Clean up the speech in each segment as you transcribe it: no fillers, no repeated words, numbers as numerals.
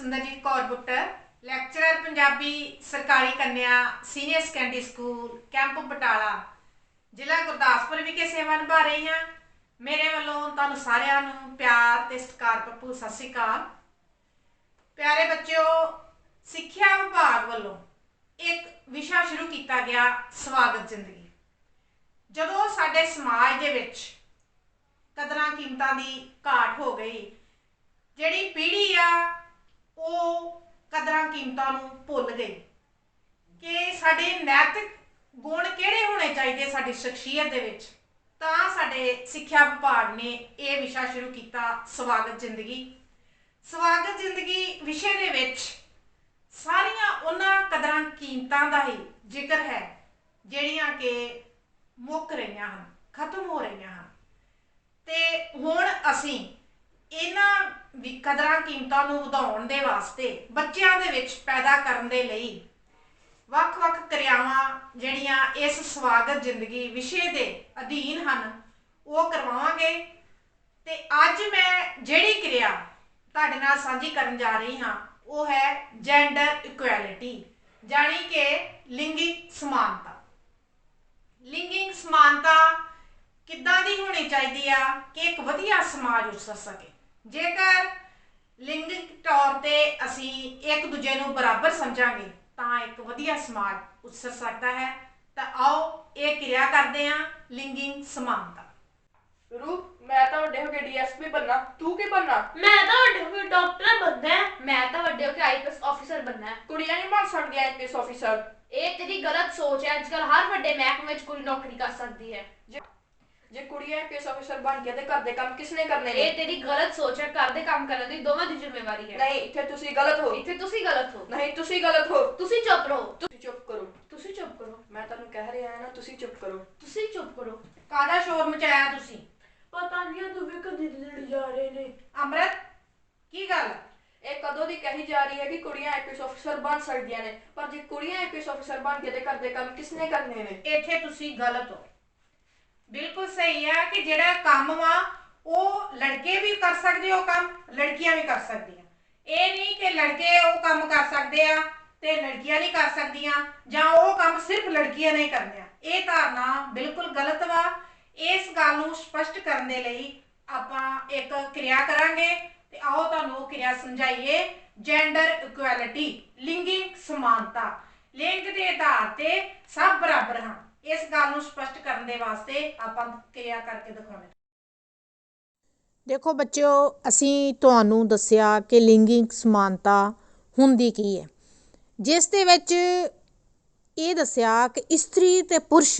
सुंदरजीत Kaur पुट्टर lecturer Punjabi सरकारी कन्या senior secondary school camp Batala जिला गुरदासपुर विखे सेवा निभा रही हाँ। मेरे वालों तुहानूं सारिआं नूं प्यार ते सत्कार भरपूर सत श्री अकाल। प्यारे बच्चों, सिक्ख्या विभाग वालों एक विशा शुरू किया गया स्वागत जिंदगी। जदों साडे समाज दे विच कदरां कीमतां दी घाट हो गई, जिहड़ी पीढ़ी आ ਉਹ कदरां कीमतां नूं भुल गई कि साडे नैतिक गुण किहड़े होने चाहिए साडी शख्सियत दे विच। तां साडे सिक्ख्या विभाग ने यह विशा शुरू किया स्वागत जिंदगी। स्वागत जिंदगी विषय दे विच सारियां उन्हां कदरां कीमतां दा ही जिक्र है जिहड़ियां कि मुक रहीआं हन, खत्म हो रहीआं हन। ते हुण असीं इन्हां कदरां कीमतां नूं वधाउण दे वास्ते बच्चिआं दे विच पैदा करन दे लई ਵੱਖ-ਵੱਖ क्रियावां ਜਿਹੜੀਆਂ इस स्वागत जिंदगी विषय के अधीन हैं वो करवावांगे। ते अज मैं जिहड़ी क्रिया तुहाडे नाल साझी करन जा रही हाँ वो है जेंडर इक्वैलिटी, जानी कि लिंगिक समानता। लिंगिक समानता किद्दां दी होनी चाहिए आ कि एक वधिया समाज उसर सके। जेकर लिंगिक तौर पर असी एक दूजे नूं बराबर समझांगे तां एक वधिया समाज उसर सकता है। तो आओ ये क्रिया करते हैं लिंगिक समानता। रूप, मैं तो वड्डे होके डीएसपी बनना, तू की बनना? मैं तो वड्डे होके डॉक्टर बनना है। मैं तो वड्डे होके आईपीएस ऑफिसर बनना है। कुड़ियां नहीं बन सकदियां आईपीएस ऑफिसर। ये तेरी गलत सोच है। आजकल हर वड्डे महकमे में कुड़ी नौकरी कर सकती है। जे कुड़ियां आईपीएस ऑफिसर बन गया ते घर दे काम किसने करने ने? ये तेरी गलत सोच है। घर दे काम करने दी दोवां दी जिम्मेवारी है। नहीं, इत्थे तुसी गलत हो। इत्थे तुसी गलत हो। नहीं, तुसी गलत हो। तुसी चुप रहो। तुसी चुप करो। तुसी चुप करो। मैं तुहानू कह रहा है ना, तुसी चुप करो। तुसी चुप करो। कादा शोर मचाया तुसी? पता नहीं तू भी कदी लड़ जा रहे ने। अमृत की गल? ਇਹ ਕਦੋਂ ਦੀ ਕਹੀ ਜਾ ਰਹੀ ਹੈ ਕਿ ਕੁੜੀਆਂ ਆਈਪੀਐਸ ਅਫਸਰ ਬਣ ਸਕਦੀਆਂ ਨੇ, ਪਰ ਜੇ ਕੁੜੀਆਂ ਆਈਪੀਐਸ ਅਫਸਰ ਬਣ ਕੇ ਤੇ ਘਰ ਦੇ ਕੰਮ ਕਿਸਨੇ ਕਰਨੇ ਨੇ? ਇੱਥੇ ਤੁਸੀਂ ਗਲਤ ਹੋ। ਬਿਲਕੁਲ ਸਹੀ ਹੈ ਕਿ ਜਿਹੜਾ ਕੰਮ ਵਾ ਉਹ ਲੜਕੇ ਵੀ ਕਰ ਸਕਦੇ ਹੋ ਕੰਮ, ਲੜਕੀਆਂ ਵੀ ਕਰ ਸਕਦੀਆਂ। ਇਹ ਨਹੀਂ ਕਿ ਲੜਕੇ ਉਹ ਕੰਮ ਕਰ ਸਕਦੇ ਆ ਤੇ ਲੜਕੀਆਂ ਨਹੀਂ ਕਰ ਸਕਦੀਆਂ, ਜਾਂ ਉਹ ਕੰਮ ਸਿਰਫ ਲੜਕੀਆਂ ਨੇ ਕਰਨੇ ਆ। ਇਹ ਧਾਰਨਾ ਬਿਲਕੁਲ ਗਲਤ ਵਾ। ਇਸ ਗੱਲ ਨੂੰ ਸਪਸ਼ਟ ਕਰਨ ਦੇ ਲਈ ਆਪਾਂ ਇੱਕ ਕਿਰਿਆ ਕਰਾਂਗੇ ਤੇ आओ तुहानू क्रिया समझाइए। जेंडर इक्वैलिटी, लिंगिक समानता। लिंग के आधार पर सब बराबर हाँ, इस गल नू स्पष्ट करने दे वास्ते आपां क्रिया करके दिखाउने। देखो बच्चों, असी तुहानू दस्सिया कि लिंगिक समानता हुंदी की है, जिस दे विच ये दस्सिया कि इस्त्री ते पुरुष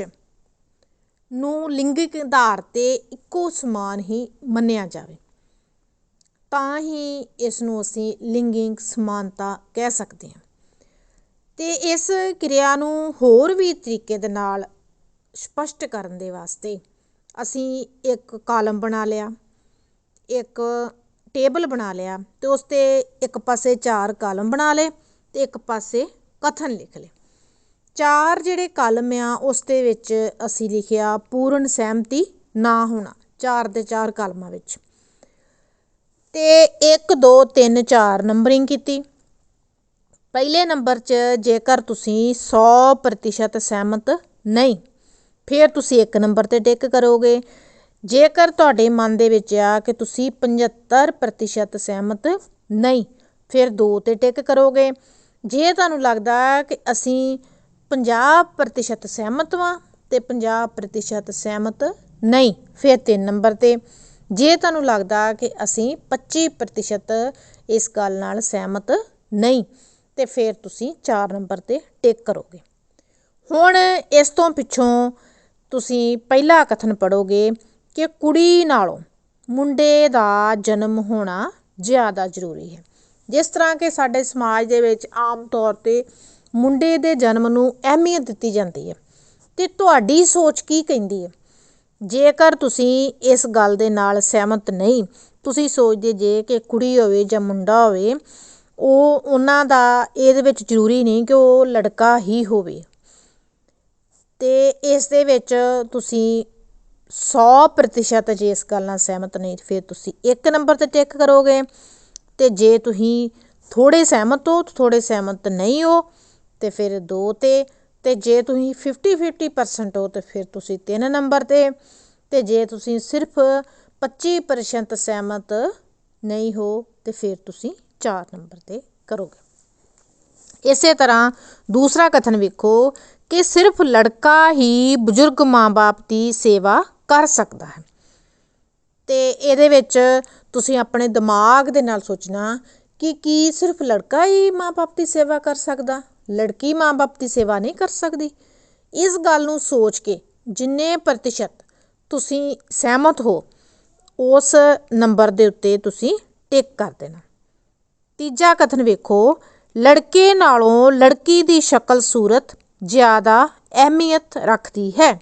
नू लिंगिक आधार ते इक्को समान ही मन्निया जावे, ਤਾਂ ਹੀ ਇਸ ਨੂੰ ਅਸੀਂ ਲਿੰਗਿਕ ਸਮਾਨਤਾ ਕਹਿ ਸਕਦੇ ਹਾਂ। ਤੇ ਇਸ ਕਿਰਿਆ ਨੂੰ ਹੋਰ ਵੀ ਤਰੀਕੇ ਦੇ ਨਾਲ ਸਪਸ਼ਟ ਕਰਨ ਦੇ ਵਾਸਤੇ ਅਸੀਂ ਇੱਕ ਕਾਲਮ ਬਣਾ ਲਿਆ, ਇੱਕ ਟੇਬਲ ਬਣਾ ਲਿਆ ਤੇ ਉਸ ਤੇ ਇੱਕ ਪਾਸੇ 4 ਕਾਲਮ ਬਣਾ ਲਏ ਤੇ ਇੱਕ ਪਾਸੇ ਕਥਨ ਲਿਖ ਲਏ। 4 ਜਿਹੜੇ ਕਾਲਮ ਆ ਉਸ ਦੇ ਵਿੱਚ ਅਸੀਂ ਲਿਖਿਆ ਪੂਰਨ ਸਹਿਮਤੀ ਨਾ ਹੋਣਾ, 4 ਦੇ 4 ਕਾਲਮਾਂ ਵਿੱਚ। ਤੇ 1 2 3 4 ਨੰਬਰਿੰਗ ਕੀਤੀ। ਪਹਿਲੇ ਨੰਬਰ 'ਚ ਜੇਕਰ ਤੁਸੀਂ 100% ਸਹਿਮਤ ਨਹੀਂ, ਫਿਰ ਤੁਸੀਂ 1 ਨੰਬਰ 'ਤੇ ਟਿਕ ਕਰੋਗੇ। ਜੇਕਰ ਤੁਹਾਡੇ ਮਨ ਦੇ ਵਿੱਚ ਆ ਕਿ ਤੁਸੀਂ 75% ਸਹਿਮਤ ਨਹੀਂ, ਫਿਰ 2 'ਤੇ ਟਿਕ ਕਰੋਗੇ। ਜੇ ਤੁਹਾਨੂੰ ਲੱਗਦਾ ਕਿ ਅਸੀਂ 50% ਸਹਿਮਤ ਵਾਂ ਅਤੇ 50% ਸਹਿਮਤ ਨਹੀਂ, ਫਿਰ 3 ਨੰਬਰ 'ਤੇ। ਜੇ ਤੁਹਾਨੂੰ ਲੱਗਦਾ ਕਿ ਅਸੀਂ 25% ਇਸ ਗੱਲ ਨਾਲ ਸਹਿਮਤ ਨਹੀਂ, ਤੇ ਫਿਰ ਤੁਸੀਂ 4 ਨੰਬਰ 'ਤੇ ਟਿਕ ਕਰੋਗੇ। ਹੁਣ ਇਸ ਤੋਂ ਪਿੱਛੋਂ ਤੁਸੀਂ ਪਹਿਲਾ ਕਥਨ ਪੜ੍ਹੋਗੇ ਕਿ ਕੁੜੀ ਨਾਲੋਂ ਮੁੰਡੇ ਦਾ ਜਨਮ ਹੋਣਾ ਜ਼ਿਆਦਾ ਜ਼ਰੂਰੀ ਹੈ। ਜਿਸ ਤਰ੍ਹਾਂ ਕਿ ਸਾਡੇ ਸਮਾਜ ਦੇ ਵਿੱਚ ਆਮ ਤੌਰ 'ਤੇ ਮੁੰਡੇ ਦੇ ਜਨਮ ਨੂੰ ਅਹਿਮੀਅਤ ਦਿੱਤੀ ਜਾਂਦੀ ਹੈ, ਅਤੇ ਤੁਹਾਡੀ ਸੋਚ ਕੀ ਕਹਿੰਦੀ ਹੈ? ਜੇਕਰ ਤੁਸੀਂ ਇਸ ਗੱਲ ਦੇ ਨਾਲ ਸਹਿਮਤ ਨਹੀਂ, ਤੁਸੀਂ ਸੋਚਦੇ ਜੇ ਕਿ ਕੁੜੀ ਹੋਵੇ ਜਾਂ ਮੁੰਡਾ ਹੋਵੇ, ਉਹਨਾਂ ਦਾ ਇਹਦੇ ਵਿੱਚ ਜ਼ਰੂਰੀ ਨਹੀਂ ਕਿ ਉਹ ਲੜਕਾ ਹੀ ਹੋਵੇ, ਅਤੇ ਇਸ ਦੇ ਵਿੱਚ ਤੁਸੀਂ 100% ਜੇ ਇਸ ਗੱਲ ਨਾਲ ਸਹਿਮਤ ਨਹੀਂ, ਫਿਰ ਤੁਸੀਂ 1 ਨੰਬਰ 'ਤੇ ਟਿਕ ਕਰੋਗੇ। ਅਤੇ ਜੇ ਤੁਸੀਂ ਥੋੜ੍ਹੇ ਸਹਿਮਤ ਹੋ, ਥੋੜ੍ਹੇ ਸਹਿਮਤ ਨਹੀਂ ਹੋ ਤੇ ਫਿਰ 2 ਤੇ ਜੇ ਤੁਸੀਂ 50-50% ਹੋ ਤੇ ਫਿਰ ਤੁਸੀਂ 3 ਨੰਬਰ ਤੇ ਜੇ ਤੁਸੀਂ ਸਿਰਫ 25% ਸਹਿਮਤ ਨਹੀਂ ਹੋ ਤੇ ਫਿਰ ਤੁਸੀਂ 4 ਨੰਬਰ ਤੇ ਕਰੋਗੇ। ਇਸੇ ਤਰ੍ਹਾਂ ਦੂਸਰਾ ਕਥਨ ਵੇਖੋ ਕਿ ਸਿਰਫ ਲੜਕਾ ਹੀ ਬਜ਼ੁਰਗ ਮਾਂ-ਬਾਪ ਦੀ ਸੇਵਾ ਕਰ ਸਕਦਾ ਹੈ। ਤੇ ਇਹਦੇ ਵਿੱਚ ਤੁਸੀਂ ਆਪਣੇ ਦਿਮਾਗ ਦੇ ਨਾਲ ਸੋਚਣਾ ਕਿ ਕੀ ਸਿਰਫ ਲੜਕਾ ਹੀ ਮਾਂ-ਬਾਪ ਦੀ ਸੇਵਾ ਕਰ ਸਕਦਾ, ਲੜਕੀ ਮਾਂ-ਬਾਪ ਦੀ ਸੇਵਾ ਨਹੀਂ ਕਰ ਸਕਦੀ। ਇਸ ਗੱਲ ਨੂੰ ਸੋਚ ਕੇ ਜਿੰਨੇ ਪ੍ਰਤੀਸ਼ਤ ਤੁਸੀਂ ਸਹਿਮਤ ਹੋ ਉਸ ਨੰਬਰ ਦੇ ਉੱਤੇ ਤੁਸੀਂ ਟਿਕ ਕਰ ਦੇਣਾ। ਤੀਜਾ ਕਥਨ ਵੇਖੋ, ਲੜਕੇ ਨਾਲੋਂ ਲੜਕੀ ਦੀ ਸ਼ਕਲ ਸੂਰਤ ਜ਼ਿਆਦਾ ਅਹਿਮੀਅਤ ਰੱਖਦੀ ਹੈ।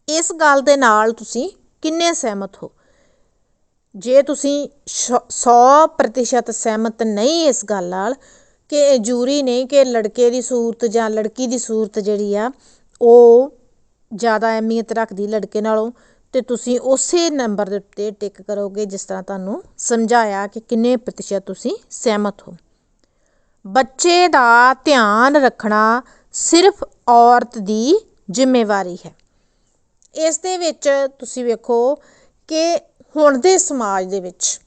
ਇਸ ਗੱਲ ਦੇ ਨਾਲ ਤੁਸੀਂ ਕਿੰਨੇ ਸਹਿਮਤ ਹੋ? ਜੇ ਤੁਸੀਂ 100% ਸਹਿਮਤ ਨਹੀਂ ਇਸ ਗੱਲ ਨਾਲ ਕਿ ਇਹ ਜ਼ਰੂਰੀ ਨਹੀਂ ਕਿ ਲੜਕੇ ਦੀ ਸੂਰਤ ਜਾਂ ਲੜਕੀ ਦੀ ਸੂਰਤ ਜਿਹੜੀ ਆ ਉਹ ਜ਼ਿਆਦਾ ਅਹਿਮੀਅਤ ਰੱਖਦੀ ਲੜਕੇ ਨਾਲੋਂ, ਤੇ ਤੁਸੀਂ ਉਸੇ ਨੰਬਰ ਦੇ ਉੱਤੇ ਟਿਕ ਕਰੋਗੇ ਜਿਸ ਤਰ੍ਹਾਂ ਤੁਹਾਨੂੰ ਸਮਝਾਇਆ ਕਿ ਕਿੰਨੇ ਪ੍ਰਤੀਸ਼ਤ ਤੁਸੀਂ ਸਹਿਮਤ ਹੋ। ਬੱਚੇ ਦਾ ਧਿਆਨ ਰੱਖਣਾ ਸਿਰਫ ਔਰਤ ਦੀ ਜ਼ਿੰਮੇਵਾਰੀ ਹੈ। ਇਸ ਦੇ ਵਿੱਚ ਤੁਸੀਂ ਵੇਖੋ ਕਿ ਹੁਣ ਦੇ ਸਮਾਜ ਦੇ ਵਿੱਚ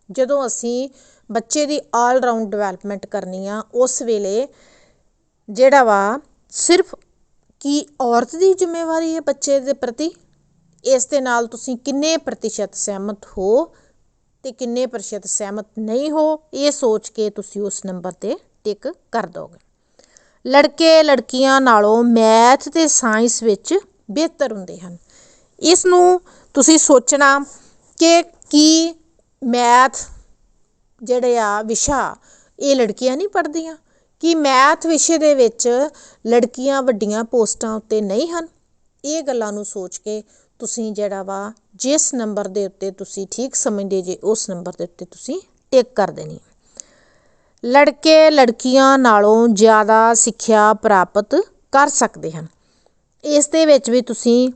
ਜਦੋਂ ਅਸੀਂ ਬੱਚੇ ਦੀ ਆਲ ਰਾਊਂਡ ਡਿਵੈਲਪਮੈਂਟ ਕਰਨੀ ਆ ਉਸ ਵੇਲੇ ਜਿਹੜਾ ਵਾ ਸਿਰਫ ਕੀ ਔਰਤ ਦੀ ਜ਼ਿੰਮੇਵਾਰੀ ਹੈ ਬੱਚੇ ਦੇ ਪ੍ਰਤੀ? ਇਸ ਦੇ ਨਾਲ ਤੁਸੀਂ ਕਿੰਨੇ ਪ੍ਰਤੀਸ਼ਤ ਸਹਿਮਤ ਹੋ ਤੇ ਕਿੰਨੇ ਪ੍ਰਤੀਸ਼ਤ ਸਹਿਮਤ ਨਹੀਂ ਹੋ, ਇਹ ਸੋਚ ਕੇ ਤੁਸੀਂ ਉਸ ਨੰਬਰ ਤੇ ਟਿਕ ਕਰ ਦੋਗੇ। ਲੜਕੇ ਲੜਕੀਆਂ ਨਾਲੋਂ ਮੈਥ ਤੇ ਸਾਇੰਸ ਵਿੱਚ ਬਿਹਤਰ ਹੁੰਦੇ ਹਨ। ਇਸ ਨੂੰ ਤੁਸੀਂ ਸੋਚਣਾ ਕਿ ਕੀ ਮੈਥ ਜਿਹੜੇ ਆ ਵਿਸ਼ਾ ਇਹ ਲੜਕੀਆਂ ਨਹੀਂ ਪੜ੍ਹਦੀਆਂ? ਕਿ ਮੈਥ ਵਿਸ਼ੇ ਦੇ ਵਿੱਚ ਲੜਕੀਆਂ ਵੱਡੀਆਂ ਪੋਸਟਾਂ ਉੱਤੇ ਨਹੀਂ ਹਨ? ਇਹ ਗੱਲਾਂ ਨੂੰ ਸੋਚ ਕੇ ਤੁਸੀਂ ਜਿਹੜਾ ਵਾ ਜਿਸ ਨੰਬਰ ਦੇ ਉੱਤੇ ਤੁਸੀਂ ਠੀਕ ਸਮਝਦੇ ਜੇ ਉਸ ਨੰਬਰ ਦੇ ਉੱਤੇ ਤੁਸੀਂ ਟਿਕ ਕਰ ਦੇਣੀ। ਲੜਕੇ ਲੜਕੀਆਂ ਨਾਲੋਂ ਜ਼ਿਆਦਾ ਸਿੱਖਿਆ ਪ੍ਰਾਪਤ ਕਰ ਸਕਦੇ ਹਨ। ਇਸ ਦੇ ਵਿੱਚ ਵੀ ਤੁਸੀਂ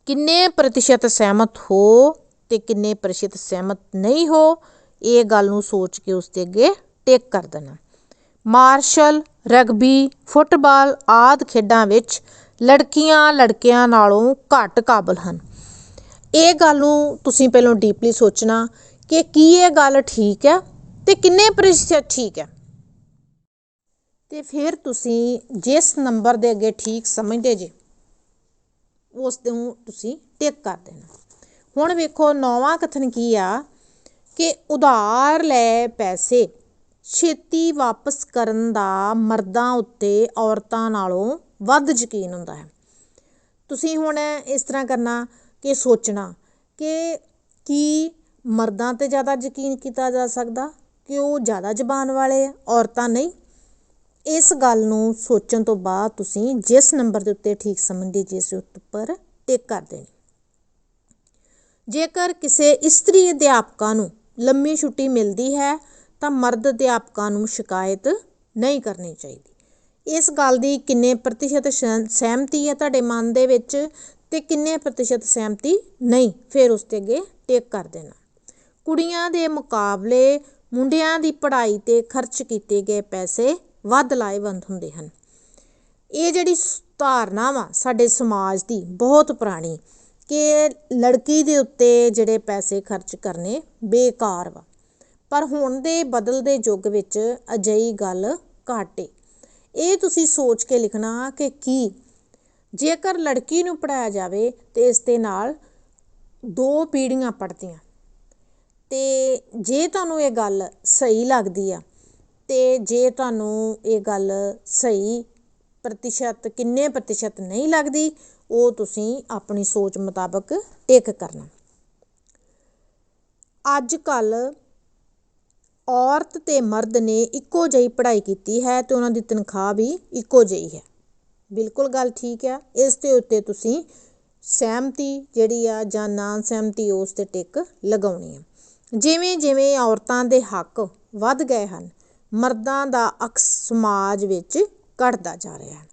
ਕਿੰਨੇ ਪ੍ਰਤੀਸ਼ਤ ਸਹਿਮਤ ਹੋ ਤੇ ਕਿੰਨੇ ਪ੍ਰਤੀਸ਼ਤ ਸਹਿਮਤ ਨਹੀਂ ਹੋ, ਇਹ ਗੱਲ ਨੂੰ ਸੋਚ ਕੇ ਉਸ ਦੇ ਅੱਗੇ ਟਿਕ ਕਰ ਦੇਣਾ। ਮਾਰਸ਼ਲ, ਰਗਬੀ, ਫੁੱਟਬਾਲ ਆਦਿ ਖੇਡਾਂ ਵਿੱਚ ਲੜਕੀਆਂ ਲੜਕਿਆਂ ਨਾਲੋਂ ਘੱਟ ਕਾਬਲ ਹਨ। ਇਹ ਗੱਲ ਨੂੰ ਤੁਸੀਂ ਪਹਿਲਾਂ ਡੀਪਲੀ ਸੋਚਣਾ ਕਿ ਕੀ ਇਹ ਗੱਲ ਠੀਕ ਹੈ ਤੇ ਕਿੰਨੇ ਪ੍ਰਤੀਸ਼ਤ ਠੀਕ ਹੈ, ਤੇ ਫਿਰ ਤੁਸੀਂ ਜਿਸ ਨੰਬਰ ਦੇ ਅੱਗੇ ਠੀਕ ਸਮਝਦੇ ਜੇ ਉਸ ਨੂੰ ਤੁਸੀਂ ਟਿਕ ਕਰ ਦੇਣਾ। ਹੁਣ ਵੇਖੋ 9ਵਾਂ ਕਥਨ ਕੀ ਆ ਕਿ ਉਧਾਰ ਲਏ ਪੈਸੇ ਛੇਤੀ ਵਾਪਸ ਕਰਨ ਦਾ ਮਰਦਾਂ ਉੱਤੇ ਔਰਤਾਂ ਨਾਲੋਂ ਵੱਧ ਯਕੀਨ ਹੁੰਦਾ ਹੈ। ਤੁਸੀਂ ਹੁਣ ਇਸ ਤਰ੍ਹਾਂ ਕਰਨਾ ਕਿ ਸੋਚਣਾ ਕਿ ਕੀ ਮਰਦਾਂ 'ਤੇ ਜ਼ਿਆਦਾ ਯਕੀਨ ਕੀਤਾ ਜਾ ਸਕਦਾ ਕਿ ਉਹ ਜ਼ਿਆਦਾ ਜ਼ਬਾਨ ਵਾਲੇ ਆ, ਔਰਤਾਂ ਨਹੀਂ? ਇਸ ਗੱਲ ਨੂੰ ਸੋਚਣ ਤੋਂ ਬਾਅਦ ਤੁਸੀਂ ਜਿਸ ਨੰਬਰ ਦੇ ਉੱਤੇ ਠੀਕ ਸਮਝਦੇ ਜਿਸ ਉੱਪਰ ਟਿਕ ਕਰ ਦੇਣੀ। ਜੇਕਰ ਕਿਸੇ ਇਸਤਰੀ ਅਧਿਆਪਕਾਂ ਨੂੰ ਲੰਮੀ ਛੁੱਟੀ ਮਿਲਦੀ ਹੈ ਤਾਂ ਮਰਦ ਅਧਿਆਪਕਾਂ ਨੂੰ ਸ਼ਿਕਾਇਤ ਨਹੀਂ ਕਰਨੀ ਚਾਹੀਦੀ। ਇਸ ਗੱਲ ਦੀ ਕਿੰਨੇ ਪ੍ਰਤੀਸ਼ਤ ਸਹਿਮਤੀ ਹੈ ਤੁਹਾਡੇ ਮਨ ਦੇ ਵਿੱਚ ਤੇ ਕਿੰਨੇ ਪ੍ਰਤੀਸ਼ਤ ਸਹਿਮਤੀ ਨਹੀਂ, ਫਿਰ ਉਸ 'ਤੇ ਅੱਗੇ ਟਿਕ ਕਰ ਦੇਣਾ। ਕੁੜੀਆਂ ਦੇ ਮੁਕਾਬਲੇ ਮੁੰਡਿਆਂ ਦੀ ਪੜ੍ਹਾਈ 'ਤੇ ਖਰਚ ਕੀਤੇ ਗਏ ਪੈਸੇ ਵੱਧ ਲਾਹੇਵੰਦ ਹੁੰਦੇ ਹਨ। ਇਹ ਜਿਹੜੀ ਧਾਰਨਾ ਵਾ ਸਾਡੇ ਸਮਾਜ ਦੀ ਬਹੁਤ ਪੁਰਾਣੀ ਕਿ ਲੜਕੀ ਦੇ ਉੱਤੇ ਜਿਹੜੇ ਪੈਸੇ ਖਰਚ ਕਰਨੇ ਬੇਕਾਰ ਵਾ, ਪਰ ਹੁਣ ਦੇ ਬਦਲਦੇ ਯੁੱਗ ਵਿੱਚ ਅਜਿਹੀ ਗੱਲ ਘੱਟ ਏ। ਇਹ ਤੁਸੀਂ ਸੋਚ ਕੇ ਲਿਖਣਾ ਕਿ ਕੀ ਜੇਕਰ ਲੜਕੀ ਨੂੰ ਪੜ੍ਹਾਇਆ ਜਾਵੇ ਤੇ ਇਸ ਦੇ ਨਾਲ 2 ਪੀੜ੍ਹੀਆਂ ਪੜ੍ਹਦੀਆਂ, ਤੇ ਜੇ ਤੁਹਾਨੂੰ ਇਹ ਗੱਲ ਸਹੀ ਲੱਗਦੀ ਆ ਤੇ ਜੇ ਤੁਹਾਨੂੰ ਇਹ ਗੱਲ ਸਹੀ ਪ੍ਰਤੀਸ਼ਤ ਕਿੰਨੇ ਪ੍ਰਤੀਸ਼ਤ ਨਹੀਂ ਲੱਗਦੀ, ਉਹ ਤੁਸੀਂ ਆਪਣੀ ਸੋਚ ਮੁਤਾਬਕ ਟਿਕ ਕਰਨਾ। ਅੱਜ ਕੱਲ੍ਹ ਔਰਤ ਤੇ ਮਰਦ ਨੇ ਇੱਕੋ ਜਿਹੀ ਪੜ੍ਹਾਈ ਕੀਤੀ ਹੈ ਤੇ ਉਹਨਾਂ ਦੀ ਤਨਖਾਹ ਵੀ ਇੱਕੋ ਜਿਹੀ ਹੈ। ਬਿਲਕੁਲ ਗੱਲ ਠੀਕ ਆ। ਇਸ ਦੇ ਉੱਤੇ ਤੁਸੀਂ ਸਹਿਮਤੀ ਜਿਹੜੀ ਆ ਜਾਂ ਨਾ ਸਹਿਮਤੀ ਉਸ 'ਤੇ ਟਿਕ ਲਗਾਉਣੀ ਆ। ਜਿਵੇਂ ਜਿਵੇਂ ਔਰਤਾਂ ਦੇ ਹੱਕ ਵੱਧ ਗਏ ਹਨ, ਮਰਦਾਂ ਦਾ ਅਕਸ ਸਮਾਜ ਵਿੱਚ ਘਟਦਾ ਜਾ ਰਿਹਾ ਹੈ।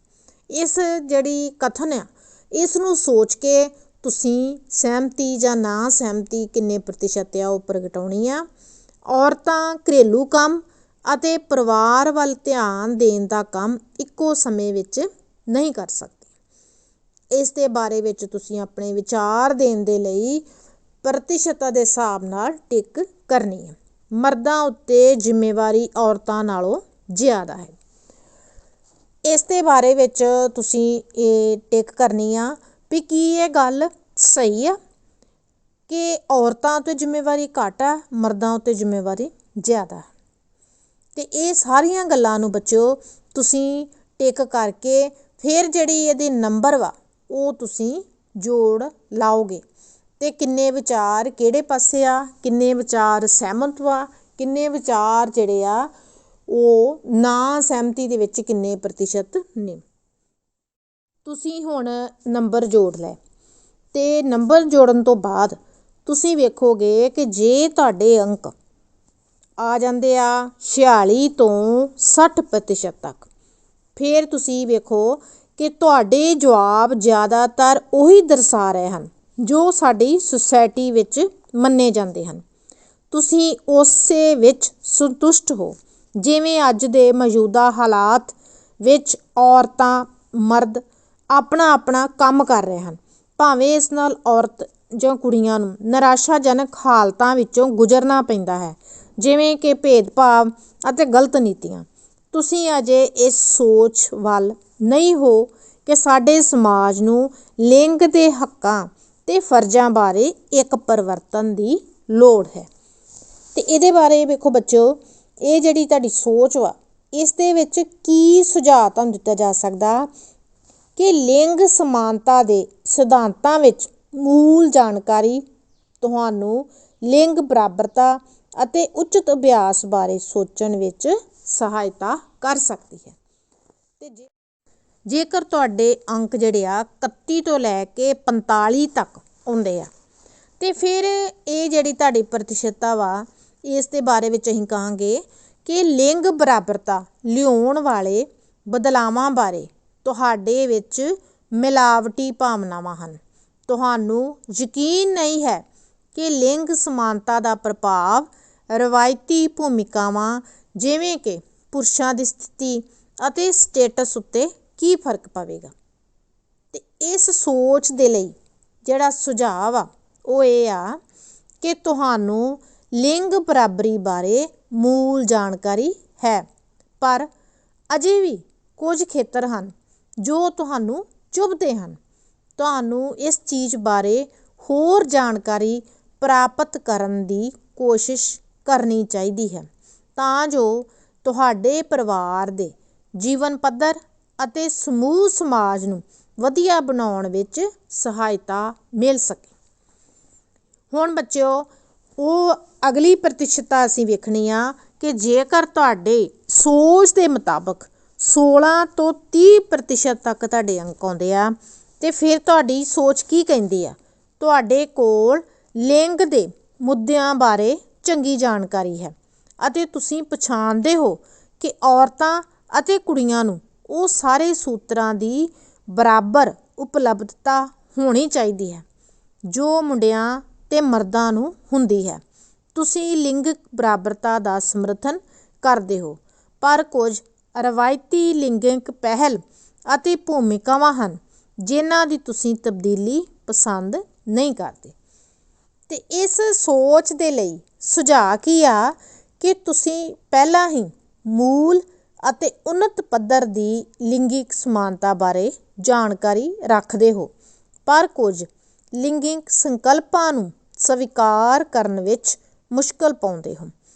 ਇਸ ਜਿਹੜੀ ਕਥਨ ਆ ਇਸ ਨੂੰ ਸੋਚ ਕੇ ਤੁਸੀਂ ਸਹਿਮਤੀ ਜਾਂ ਨਾ ਸਹਿਮਤੀ ਕਿੰਨੇ ਪ੍ਰਤੀਸ਼ਤ ਆ ਉਹ ਪ੍ਰਗਟਾਉਣੀ ਆ ਔਰਤਾਂ ਘਰੇਲੂ ਕੰਮ ਅਤੇ ਪਰਿਵਾਰ ਵੱਲ ਧਿਆਨ ਦੇਣ ਦਾ ਕੰਮ ਇੱਕੋ ਸਮੇਂ ਵਿੱਚ ਨਹੀਂ ਕਰ ਸਕਦੀ। ਇਸ ਦੇ ਬਾਰੇ ਵਿੱਚ ਤੁਸੀਂ ਆਪਣੇ ਵਿਚਾਰ ਦੇਣ ਦੇ ਲਈ ਪ੍ਰਤੀਸ਼ਤਾਂ ਦੇ ਹਿਸਾਬ ਨਾਲ ਟਿਕ ਕਰਨੀ ਹੈ। ਮਰਦਾਂ ਉੱਤੇ ਜ਼ਿੰਮੇਵਾਰੀ ਔਰਤਾਂ ਨਾਲੋਂ ਜ਼ਿਆਦਾ ਹੈ। ਇਸ ਦੇ ਬਾਰੇ ਵਿੱਚ ਤੁਸੀਂ ਇਹ ਟਿਕ ਕਰਨੀ ਆ ਵੀ ਕੀ ਇਹ ਗੱਲ ਸਹੀ ਆ ਕਿ ਔਰਤਾਂ ਉੱਤੇ ਜ਼ਿੰਮੇਵਾਰੀ ਘੱਟ ਆ, ਮਰਦਾਂ ਉੱਤੇ ਜ਼ਿੰਮੇਵਾਰੀ ਜ਼ਿਆਦਾ। ਅਤੇ ਇਹ ਸਾਰੀਆਂ ਗੱਲਾਂ ਨੂੰ ਬੱਚਿਓ ਤੁਸੀਂ ਟਿਕ ਕਰਕੇ ਫਿਰ ਜਿਹੜੀ ਇਹਦੀ ਨੰਬਰ ਵਾ ਉਹ ਤੁਸੀਂ ਜੋੜ ਲਾਓਗੇ ਅਤੇ ਕਿੰਨੇ ਵਿਚਾਰ ਕਿਹੜੇ ਪਾਸੇ ਆ, ਕਿੰਨੇ ਵਿਚਾਰ ਸਹਿਮਤ ਵਾ, ਕਿੰਨੇ ਵਿਚਾਰ ਜਿਹੜੇ ਆ ਉਹ ਨਾ ਸਹਿਮਤੀ ਦੇ ਵਿੱਚ ਕਿੰਨੇ ਪ੍ਰਤੀਸ਼ਤ ਨੇ। ਤੁਸੀਂ ਹੁਣ ਨੰਬਰ ਜੋੜ ਲਏ ਅਤੇ ਨੰਬਰ ਜੋੜਨ ਤੋਂ ਬਾਅਦ ਤੁਸੀਂ ਵੇਖੋਗੇ ਕਿ ਜੇ ਤੁਹਾਡੇ ਅੰਕ ਆ ਜਾਂਦੇ ਆ 46 ਤੋਂ 60% ਤੱਕ, ਫਿਰ ਤੁਸੀਂ ਵੇਖੋ ਕਿ ਤੁਹਾਡੇ ਜਵਾਬ ਜ਼ਿਆਦਾਤਰ ਉਹੀ ਦਰਸਾ ਰਹੇ ਹਨ ਜੋ ਸਾਡੀ ਸੁਸਾਇਟੀ ਵਿੱਚ ਮੰਨੇ ਜਾਂਦੇ ਹਨ। ਤੁਸੀਂ ਉਸੇ ਵਿੱਚ ਸੰਤੁਸ਼ਟ ਹੋ ਜਿਵੇਂ ਅੱਜ ਦੇ ਮੌਜੂਦਾ ਹਾਲਾਤ ਵਿੱਚ ਔਰਤਾਂ ਮਰਦ ਆਪਣਾ ਆਪਣਾ ਕੰਮ ਕਰ ਰਹੇ ਹਨ, ਭਾਵੇਂ ਇਸ ਨਾਲ ਔਰਤ ਜਾਂ ਕੁੜੀਆਂ ਨੂੰ ਨਿਰਾਸ਼ਾਜਨਕ ਹਾਲਤਾਂ ਵਿੱਚੋਂ ਗੁਜ਼ਰਨਾ ਪੈਂਦਾ ਹੈ, ਜਿਵੇਂ ਕਿ ਭੇਦਭਾਵ ਅਤੇ ਗਲਤ ਨੀਤੀਆਂ। ਤੁਸੀਂ ਅਜੇ ਇਸ ਸੋਚ ਵੱਲ ਨਹੀਂ ਹੋ ਕਿ ਸਾਡੇ ਸਮਾਜ ਨੂੰ ਲਿੰਗ ਦੇ ਹੱਕਾਂ ਅਤੇ ਫਰਜ਼ਾਂ ਬਾਰੇ ਇੱਕ ਪਰਿਵਰਤਨ ਦੀ ਲੋੜ ਹੈ। ਅਤੇ ਇਹਦੇ ਬਾਰੇ ਵੇਖੋ ਬੱਚਿਓ, ਇਹ ਜਿਹੜੀ ਤੁਹਾਡੀ ਸੋਚ ਵਾ ਇਸ ਦੇ ਵਿੱਚ ਕੀ ਸੁਝਾਅ ਤੁਹਾਨੂੰ ਦਿੱਤਾ ਜਾ ਸਕਦਾ ਕਿ ਲਿੰਗ ਸਮਾਨਤਾ ਦੇ ਸਿਧਾਂਤਾਂ ਵਿੱਚ ਮੂਲ ਜਾਣਕਾਰੀ ਤੁਹਾਨੂੰ ਲਿੰਗ ਬਰਾਬਰਤਾ ਅਤੇ ਉਚਿਤ ਅਭਿਆਸ ਬਾਰੇ ਸੋਚਣ ਵਿੱਚ ਸਹਾਇਤਾ ਕਰ ਸਕਦੀ ਹੈ। ਅਤੇ ਜੇਕਰ ਤੁਹਾਡੇ ਅੰਕ ਜਿਹੜੇ ਆ 31 ਤੋਂ ਲੈ ਕੇ 45 ਤੱਕ ਆਉਂਦੇ ਆ ਅਤੇ ਫਿਰ ਇਹ ਜਿਹੜੀ ਤੁਹਾਡੀ ਪ੍ਰਤੀਸ਼ਤਤਾ ਵਾ ਇਸ ਦੇ ਬਾਰੇ ਵਿੱਚ ਅਸੀਂ ਕਹਾਂਗੇ ਕਿ ਲਿੰਗ ਬਰਾਬਰਤਾ ਲਿਆਉਣ ਵਾਲੇ ਬਦਲਾਵਾਂ ਬਾਰੇ ਤੁਹਾਡੇ ਵਿੱਚ ਮਿਲਾਵਟੀ ਭਾਵਨਾਵਾਂ ਹਨ। ਤੁਹਾਨੂੰ ਯਕੀਨ ਨਹੀਂ ਹੈ ਕਿ ਲਿੰਗ ਸਮਾਨਤਾ ਦਾ ਪ੍ਰਭਾਵ ਰਵਾਇਤੀ ਭੂਮਿਕਾਵਾਂ ਜਿਵੇਂ ਕਿ ਪੁਰਸ਼ਾਂ ਦੀ ਸਥਿਤੀ ਅਤੇ ਸਟੇਟਸ ਉੱਤੇ ਕੀ ਫਰਕ ਪਵੇਗਾ। ਅਤੇ ਇਸ ਸੋਚ ਦੇ ਲਈ ਜਿਹੜਾ ਸੁਝਾਅ ਆ ਉਹ ਇਹ ਆ ਕਿ ਤੁਹਾਨੂੰ ਲਿੰਗ ਬਰਾਬਰੀ ਬਾਰੇ ਮੂਲ ਜਾਣਕਾਰੀ ਹੈ, ਪਰ ਅਜੇ ਵੀ ਕੁਝ ਖੇਤਰ ਹਨ ਜੋ ਤੁਹਾਨੂੰ ਚੁਭਦੇ ਹਨ। ਤੁਹਾਨੂੰ ਇਸ ਚੀਜ਼ ਬਾਰੇ ਹੋਰ ਜਾਣਕਾਰੀ ਪ੍ਰਾਪਤ ਕਰਨ ਦੀ ਕੋਸ਼ਿਸ਼ ਕਰਨੀ ਚਾਹੀਦੀ ਹੈ ਤਾਂ ਜੋ ਤੁਹਾਡੇ ਪਰਿਵਾਰ ਦੇ ਜੀਵਨ ਪੱਧਰ ਅਤੇ ਸਮੂਹ ਸਮਾਜ ਨੂੰ ਵਧੀਆ ਬਣਾਉਣ ਵਿੱਚ ਸਹਾਇਤਾ ਮਿਲ ਸਕੇ। ਹੁਣ ਬੱਚਿਓ ਉਹ ਅਗਲੀ ਪ੍ਰਤੀਸ਼ਤਤਾ ਅਸੀਂ ਵੇਖਣੀ ਆ ਕਿ ਜੇਕਰ ਤੁਹਾਡੇ ਸੋਚ ਦੇ ਮੁਤਾਬਕ 16 ਤੋਂ 30% ਤੱਕ ਤੁਹਾਡੇ ਅੰਕ ਆਉਂਦੇ ਆ ਅਤੇ ਫਿਰ ਤੁਹਾਡੀ ਸੋਚ ਕੀ ਕਹਿੰਦੀ ਆ। ਤੁਹਾਡੇ ਕੋਲ ਲਿੰਗ ਦੇ ਮੁੱਦਿਆਂ ਬਾਰੇ ਚੰਗੀ ਜਾਣਕਾਰੀ ਹੈ ਅਤੇ ਤੁਸੀਂ ਪਛਾਣਦੇ ਹੋ ਕਿ ਔਰਤਾਂ ਅਤੇ ਕੁੜੀਆਂ ਨੂੰ ਉਹ ਸਾਰੇ ਸੂਤਰਾਂ ਦੀ ਬਰਾਬਰ ਉਪਲਬਧਤਾ ਹੋਣੀ ਚਾਹੀਦੀ ਹੈ ਜੋ ਮੁੰਡਿਆਂ ਅਤੇ ਮਰਦਾਂ ਨੂੰ ਹੁੰਦੀ ਹੈ। ਤੁਸੀਂ ਲਿੰਗ ਬਰਾਬਰਤਾ ਦਾ ਸਮਰਥਨ ਕਰਦੇ ਹੋ, ਪਰ ਕੁਝ ਰਵਾਇਤੀ ਲਿੰਗਕ ਪਹਿਲ ਅਤੇ ਭੂਮਿਕਾਵਾਂ ਹਨ ਜਿਨ੍ਹਾਂ ਦੀ ਤੁਸੀਂ ਤਬਦੀਲੀ ਪਸੰਦ ਨਹੀਂ ਕਰਦੇ। ਅਤੇ ਇਸ ਸੋਚ ਦੇ ਲਈ ਸੁਝਾਅ ਕੀ ਆ ਕਿ ਤੁਸੀਂ ਪਹਿਲਾਂ ਹੀ ਮੂਲ ਅਤੇ ਉੱਨਤ ਪੱਧਰ ਦੀ ਲਿੰਗਿਕ ਸਮਾਨਤਾ ਬਾਰੇ ਜਾਣਕਾਰੀ ਰੱਖਦੇ ਹੋ, ਪਰ ਕੁਝ ਲਿੰਗਿਕ ਸੰਕਲਪਾਂ ਨੂੰ ਸਵੀਕਾਰ ਕਰਨ ਵਿੱਚ ਮੁਸ਼ਕਲ ਪਾਉਂਦੇ ਹੋ।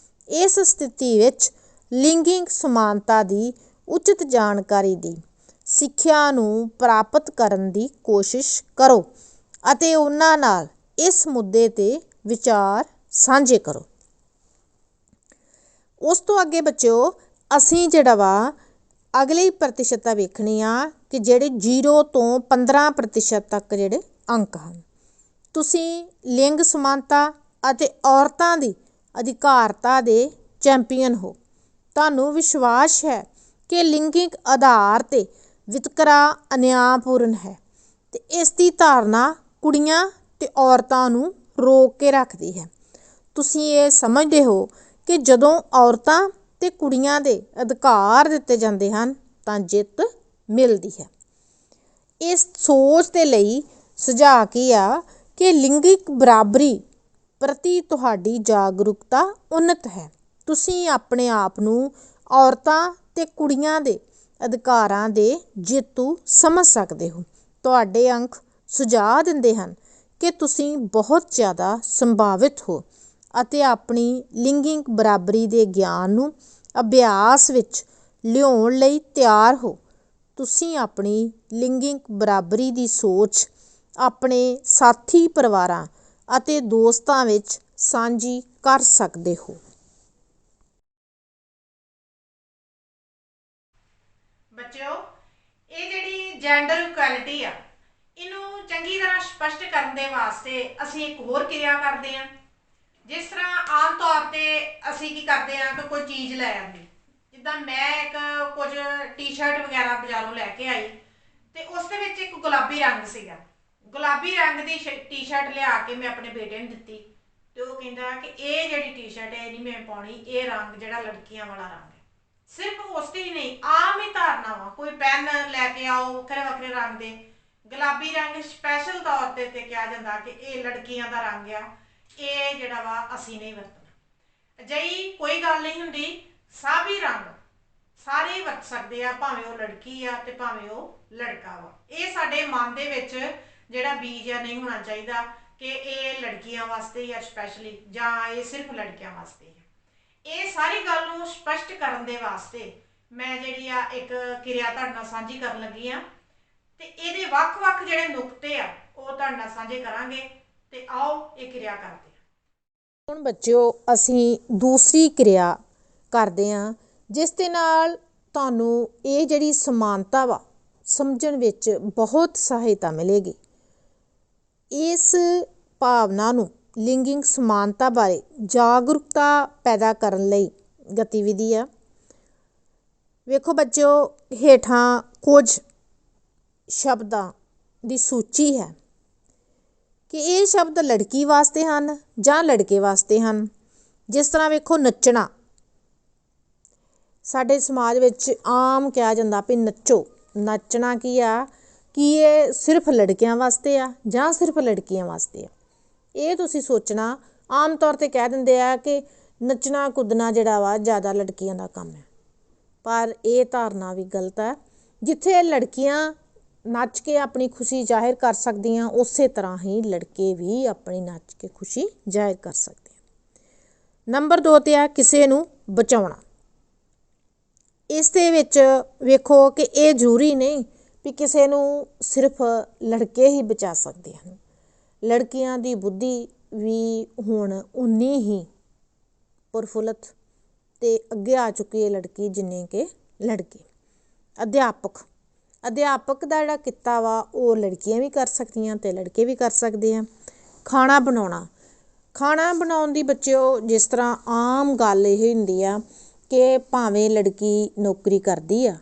ਇਸ ਸਥਿਤੀ ਵਿੱਚ ਲਿੰਗਿਕ ਸਮਾਨਤਾ ਦੀ ਉਚਿਤ ਜਾਣਕਾਰੀ ਦੀ ਸਿੱਖਿਆ ਨੂੰ ਪ੍ਰਾਪਤ ਕਰਨ ਦੀ ਕੋਸ਼ਿਸ਼ ਕਰੋ ਅਤੇ ਉਹਨਾਂ ਨਾਲ ਇਸ ਮੁੱਦੇ 'ਤੇ ਵਿਚਾਰ ਸਾਂਝੇ ਕਰੋ। ਉਸ ਤੋਂ ਅੱਗੇ ਬੱਚਿਓ ਅਸੀਂ ਜਿਹੜਾ ਵਾ ਅਗਲੀ ਪ੍ਰਤੀਸ਼ਤਤਾ ਵੇਖਣੀ ਆ ਕਿ ਜਿਹੜੇ 0 ਤੋਂ 15% ਤੱਕ ਜਿਹੜੇ ਅੰਕ ਹਨ। ਤੁਸੀਂ ਲਿੰਗ ਸਮਾਨਤਾ ਅਤੇ ਔਰਤਾਂ ਦੀ ਅਧਿਕਾਰਤਾ ਦੇ ਚੈਂਪੀਅਨ ਹੋ। ਤੁਹਾਨੂੰ ਵਿਸ਼ਵਾਸ ਹੈ ਕਿ ਲਿੰਗਿਕ ਆਧਾਰ 'ਤੇ ਵਿਤਕਰਾ ਅਨਿਆਂਪੂਰਨ ਹੈ ਅਤੇ ਇਸ ਦੀ ਧਾਰਨਾ ਕੁੜੀਆਂ ਅਤੇ ਔਰਤਾਂ ਨੂੰ ਰੋਕ ਕੇ ਰੱਖਦੀ ਹੈ। ਤੁਸੀਂ ਇਹ ਸਮਝਦੇ ਹੋ ਕਿ ਜਦੋਂ ਔਰਤਾਂ ਤੇ ਕੁੜੀਆਂ ਦੇ ਅਧਿਕਾਰ ਦਿੱਤੇ ਜਾਂਦੇ ਹਨ ਤਾਂ ਜਿੱਤ ਮਿਲਦੀ ਹੈ। ਇਸ ਸੋਚ ਦੇ ਲਈ ਸੁਝਾਅ ਕੀ ਆ ਕਿ ਲਿੰਗਿਕ ਬਰਾਬਰੀ ਪ੍ਰਤੀ ਤੁਹਾਡੀ ਜਾਗਰੂਕਤਾ ਉન્નਤ ਹੈ। ਤੁਸੀਂ ਆਪਣੇ ਆਪ ਨੂੰ ਔਰਤਾਂ ਤੇ ਕੁੜੀਆਂ ਦੇ ਅਧਿਕਾਰਾਂ ਦੇ ਜੇਤੂ ਸਮਝ ਸਕਦੇ ਹੋ। ਤੁਹਾਡੇ ਅੰਕ ਸੁਝਾਅ ਦਿੰਦੇ ਹਨ ਕਿ ਤੁਸੀਂ ਬਹੁਤ ਜ਼ਿਆਦਾ ਸੰਭਾਵਿਤ ਹੋ ਅਤੇ ਆਪਣੀ ਲਿੰਗਿਕ ਬਰਾਬਰੀ ਦੇ ਗਿਆਨ ਨੂੰ ਅਭਿਆਸ ਵਿੱਚ ਲਿਆਉਣ ਲਈ ਤਿਆਰ ਹੋ। ਤੁਸੀਂ ਆਪਣੀ ਲਿੰਗਿਕ ਬਰਾਬਰੀ ਦੀ ਸੋਚ ਆਪਣੇ ਸਾਥੀ ਪਰਿਵਾਰਾਂ ਅਤੇ ਦੋਸਤਾਂ ਵਿੱਚ ਸਾਂਝੀ ਕਰ ਸਕਦੇ ਹੋ। ਬੱਚਿਓ, ਇਹ ਜਿਹੜੀ ਜੈਂਡਰ ਇਕੁਐਲਿਟੀ ਆ, ਇਹਨੂੰ ਚੰਗੀ ਤਰ੍ਹਾਂ ਸਪਸ਼ਟ ਕਰਨ ਦੇ ਵਾਸਤੇ ਅਸੀਂ ਇੱਕ ਹੋਰ ਕਿਰਿਆ ਕਰਦੇ ਹਾਂ। ਜਿਸ ਤਰ੍ਹਾਂ ਆਮ ਤੌਰ ਤੇ ਅਸੀਂ ਕੀ ਕਰਦੇ ਹਾਂ ਕਿ ਕੋਈ ਚੀਜ਼ ਲੈ ਆਉਂਦੀ, ਜਿੱਦਾਂ ਮੈਂ ਇੱਕ ਕੁਝ ਟੀ-ਸ਼ਰਟ ਵਗੈਰਾ ਬਾਜ਼ਾਰੋਂ ਲੈ ਕੇ ਆਈ ਤੇ ਉਸ ਦੇ ਵਿੱਚ ਇੱਕ ਗੁਲਾਬੀ ਰੰਗ ਸੀਗਾ। ਗੁਲਾਬੀ ਰੰਗ ਦੀ ਟੀ-ਸ਼ਰਟ ਲਿਆ ਕੇ ਮੈਂ ਆਪਣੇ ਬੇਟੇ ਨੂੰ ਦਿੱਤੀ ਤੇ ਉਹ ਕਹਿੰਦਾ ਕਿ ਇਹ ਜਿਹੜੀ ਟੀ-ਸ਼ਰਟ ਹੈ ਨਹੀਂ ਮੈਂ ਪਾਉਣੀ, ਇਹ ਰੰਗ ਜਿਹੜਾ ਲੜਕੀਆਂ ਵਾਲਾ ਰੰਗ ਹੈ। ਸਿਰਫ ਉਸ ਦੀ ਹੀ ਨਹੀਂ, ਆਮ ਹੀ ਧਾਰਨਾ ਵਾ। ਕੋਈ ਪੈਨ ਲੈ ਕੇ ਆਓ ਵੱਖਰੇ ਵੱਖਰੇ ਰੰਗ ਦੇ, ਗੁਲਾਬੀ ਰੰਗ ਸਪੈਸ਼ਲ ਤੌਰ ਤੇ ਕਿਹਾ ਜਾਂਦਾ ਕਿ ਇਹ ਲੜਕੀਆਂ ਦਾ ਰੰਗ ਆ, ਇਹ ਜਿਹੜਾ ਵਾ ਅਸੀਂ ਨਹੀਂ ਵਰਤਣਾ। ਅਜਿਹੀ ਕੋਈ ਗੱਲ ਨਹੀਂ ਹੁੰਦੀ। ਸਭ ਹੀ ਰੰਗ ਸਾਰੇ ਵਰਤ ਸਕਦੇ ਆ, ਭਾਵੇਂ ਉਹ ਲੜਕੀ ਆ ਤੇ ਭਾਵੇਂ ਉਹ ਲੜਕਾ ਵਾ। ਇਹ ਸਾਡੇ ਮਨ ਦੇ ਵਿੱਚ ਜਿਹੜਾ ਬੀਜ ਆ ਨਹੀਂ ਹੋਣਾ ਚਾਹੀਦਾ ਕਿ ਇਹ ਲੜਕੀਆਂ ਵਾਸਤੇ ਆ ਸਪੈਸ਼ਲੀ ਜਾਂ ਇਹ ਸਿਰਫ ਲੜਕਿਆਂ ਵਾਸਤੇ ਹੈ। ਇਹ ਸਾਰੀ ਗੱਲ ਨੂੰ ਸਪਸ਼ਟ ਕਰਨ ਦੇ ਵਾਸਤੇ ਮੈਂ ਜਿਹੜੀ ਆ ਇੱਕ ਕਿਰਿਆ ਤੁਹਾਡੇ ਨਾਲ ਸਾਂਝੀ ਕਰਨ ਲੱਗੀ ਆ ਤੇ ਇਹਦੇ ਵੱਖ-ਵੱਖ ਜਿਹੜੇ ਨੁਕਤੇ ਆ ਉਹ ਤੁਹਾਡੇ ਨਾਲ ਸਾਂਝੇ ਕਰਾਂਗੇ ਤੇ ਆਓ ਇਹ ਕਿਰਿਆ ਕਰਦੇ ਹਾਂ। ਹੁਣ ਬੱਚਿਓ, ਅਸੀਂ ਦੂਸਰੀ ਕਿਰਿਆ ਕਰਦੇ ਹਾਂ ਜਿਸ ਦੇ ਨਾਲ ਤੁਹਾਨੂੰ ਇਹ ਜਿਹੜੀ ਸਮਾਨਤਾ ਵਾ ਸਮਝਣ ਵਿੱਚ ਬਹੁਤ ਸਹਾਇਤਾ ਮਿਲੇਗੀ। ਇਸ ਭਾਵਨਾ ਨੂੰ ਲਿੰਗਿਕ ਸਮਾਨਤਾ ਬਾਰੇ ਜਾਗਰੂਕਤਾ ਪੈਦਾ ਕਰਨ ਲਈ ਗਤੀਵਿਧੀ ਆ। ਵੇਖੋ ਬੱਚਿਓ, ਹੇਠਾਂ ਕੁਝ ਸ਼ਬਦਾਂ ਦੀ ਸੂਚੀ ਹੈ ਕਿ ਇਹ ਸ਼ਬਦ ਲੜਕੀ ਵਾਸਤੇ ਹਨ ਜਾਂ ਲੜਕੇ ਵਾਸਤੇ ਹਨ। ਜਿਸ ਤਰ੍ਹਾਂ ਵੇਖੋ, ਨੱਚਣਾ ਸਾਡੇ ਸਮਾਜ ਵਿੱਚ ਆਮ ਕਿਹਾ ਜਾਂਦਾ ਵੀ ਨੱਚੋ। ਨੱਚਣਾ ਕੀ ਆ ਕਿ ਇਹ ਸਿਰਫ ਲੜਕਿਆਂ ਵਾਸਤੇ ਆ ਜਾਂ ਸਿਰਫ ਲੜਕੀਆਂ ਵਾਸਤੇ ਆ। ਇਹ ਤੁਸੀਂ ਸੋਚਣਾ, ਆਮ ਤੌਰ 'ਤੇ ਕਹਿ ਦਿੰਦੇ ਆ ਕਿ ਨੱਚਣਾ ਕੁੱਦਣਾ ਜਿਹੜਾ ਵਾ ਜ਼ਿਆਦਾ ਲੜਕੀਆਂ ਦਾ ਕੰਮ ਹੈ, ਪਰ ਇਹ ਧਾਰਨਾ ਵੀ ਗਲਤ ਹੈ। ਜਿੱਥੇ ਲੜਕੀਆਂ ਨੱਚ ਕੇ ਆਪਣੀ ਖੁਸ਼ੀ ਜ਼ਾਹਿਰ ਕਰ ਸਕਦੀਆਂ, ਉਸੇ ਤਰ੍ਹਾਂ ਹੀ ਲੜਕੇ ਵੀ ਆਪਣੀ ਨੱਚ ਕੇ ਖੁਸ਼ੀ ਜ਼ਾਹਿਰ ਕਰ ਸਕਦੇ ਆ। ਨੰਬਰ 2 'ਤੇ ਆ ਕਿਸੇ ਨੂੰ ਬਚਾਉਣਾ। ਇਸ ਦੇ ਵਿੱਚ ਵੇਖੋ ਕਿ ਇਹ ਜ਼ਰੂਰੀ ਨਹੀਂ ਵੀ ਕਿਸੇ ਨੂੰ ਸਿਰਫ ਲੜਕੇ ਹੀ ਬਚਾ ਸਕਦੇ ਹਨ। ਲੜਕੀਆਂ ਦੀ ਬੁੱਧੀ ਵੀ ਹੁਣ ਉਨੀ ਹੀ ਪ੍ਰਫੁੱਲਤ ਤੇ ਅੱਗੇ ਆ ਚੁੱਕੀ ਹੈ ਲੜਕੀ ਜਿੰਨੇ ਕਿ ਲੜਕੇ। ਅਧਿਆਪਕ ਦਾ ਜਿਹੜਾ ਕਿੱਤਾ ਵਾ ਉਹ ਲੜਕੀਆਂ ਵੀ ਕਰ ਸਕਦੀਆਂ ਤੇ ਲੜਕੇ ਵੀ ਕਰ ਸਕਦੇ ਆ। ਖਾਣਾ ਬਣਾਉਣ ਦੀ ਬੱਚਿਓ, ਜਿਸ ਤਰ੍ਹਾਂ ਆਮ ਗੱਲ ਇਹ ਹੁੰਦੀ ਆ ਕਿ ਭਾਵੇਂ ਲੜਕੀ ਨੌਕਰੀ ਕਰਦੀ ਆ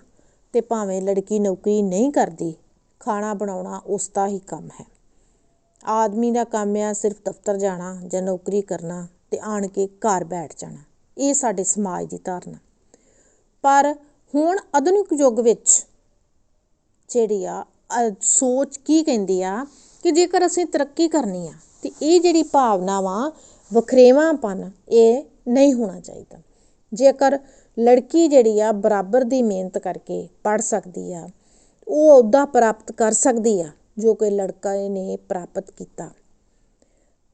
ਤੇ ਭਾਵੇਂ ਲੜਕੀ ਨੌਕਰੀ ਨਹੀਂ ਕਰਦੀ, ਖਾਣਾ ਬਣਾਉਣਾ ਉਸ ਦਾ ਹੀ ਕੰਮ ਹੈ। ਆਦਮੀ ਦਾ ਕੰਮ ਆ ਸਿਰਫ ਦਫ਼ਤਰ ਜਾਣਾ ਜਾਂ ਨੌਕਰੀ ਕਰਨਾ ਤੇ ਆਣ ਕੇ ਘਰ ਬੈਠ ਜਾਣਾ। ਇਹ ਸਾਡੇ ਸਮਾਜ ਦੀ ਧਾਰਨਾ। ਪਰ ਹੁਣ ਆਧੁਨਿਕ ਯੁੱਗ ਵਿੱਚ ਜਿਹੜੀ ਆ ਸੋਚ ਕੀ ਕਹਿੰਦੀ ਆ ਕਿ ਜੇਕਰ ਅਸੀਂ ਤਰੱਕੀ ਕਰਨੀ ਆ ਤੇ ਇਹ ਜਿਹੜੀ ਭਾਵਨਾ ਵਾ ਵਖਰੇਵਾਂਪਨ, ਇਹ ਨਹੀਂ ਹੋਣਾ ਚਾਹੀਦਾ। ਜੇਕਰ ਲੜਕੀ ਜਿਹੜੀ ਆ ਬਰਾਬਰ ਦੀ ਮਿਹਨਤ ਕਰਕੇ ਪੜ੍ਹ ਸਕਦੀ ਆ, ਉਹ ਅਹੁਦਾ ਪ੍ਰਾਪਤ ਕਰ ਸਕਦੀ ਆ ਜੋ ਕਿ ਲੜਕਾ ਨੇ ਪ੍ਰਾਪਤ ਕੀਤਾ,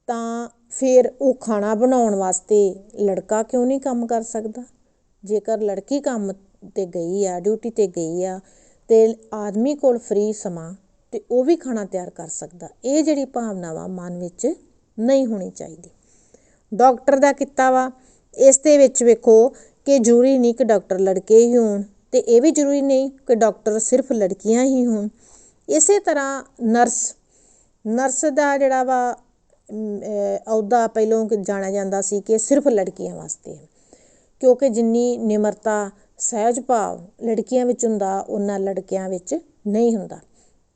ਤਾਂ ਫਿਰ ਉਹ ਖਾਣਾ ਬਣਾਉਣ ਵਾਸਤੇ ਲੜਕਾ ਕਿਉਂ ਨਹੀਂ ਕੰਮ ਕਰ ਸਕਦਾ? ਜੇਕਰ ਲੜਕੀ ਕੰਮ 'ਤੇ ਗਈ ਆ, ਡਿਊਟੀ 'ਤੇ ਗਈ ਆ ਤੇ ਆਦਮੀ ਕੋਲ ਫ੍ਰੀ ਸਮਾਂ ਤੇ ਉਹ ਵੀ ਖਾਣਾ ਤਿਆਰ ਕਰ ਸਕਦਾ। ਇਹ ਜਿਹੜੀ ਭਾਵਨਾ ਵਾ ਮਨ ਵਿੱਚ ਨਹੀਂ ਹੋਣੀ ਚਾਹੀਦੀ। ਡਾਕਟਰ ਦਾ ਕਿੱਤਾ ਵਾ, ਇਸ ਦੇ ਵਿੱਚ ਵੇਖੋ ਕਿ ਜ਼ਰੂਰੀ ਨਹੀਂ ਕਿ ਡਾਕਟਰ ਲੜਕੇ ਹੀ ਹੋਣ ਤੇ ਇਹ ਵੀ ਜ਼ਰੂਰੀ ਨਹੀਂ ਕਿ ਡਾਕਟਰ ਸਿਰਫ ਲੜਕੀਆਂ ਹੀ ਹੋਣ। ਇਸੇ ਤਰ੍ਹਾਂ ਨਰਸ ਦਾ ਜਿਹੜਾ ਵਾ ਅਹੁਦਾ ਪਹਿਲੋਂ ਜਾਣਿਆ ਜਾਂਦਾ ਸੀ ਕਿ ਸਿਰਫ ਲੜਕੀਆਂ ਵਾਸਤੇ ਹੈ, ਕਿਉਂਕਿ ਜਿੰਨੀ ਨਿਮਰਤਾ ਸਹਿਜ ਭਾਵ ਲੜਕੀਆਂ ਵਿੱਚ ਹੁੰਦਾ ਉਹਨਾਂ ਲੜਕਿਆਂ ਵਿੱਚ ਨਹੀਂ ਹੁੰਦਾ।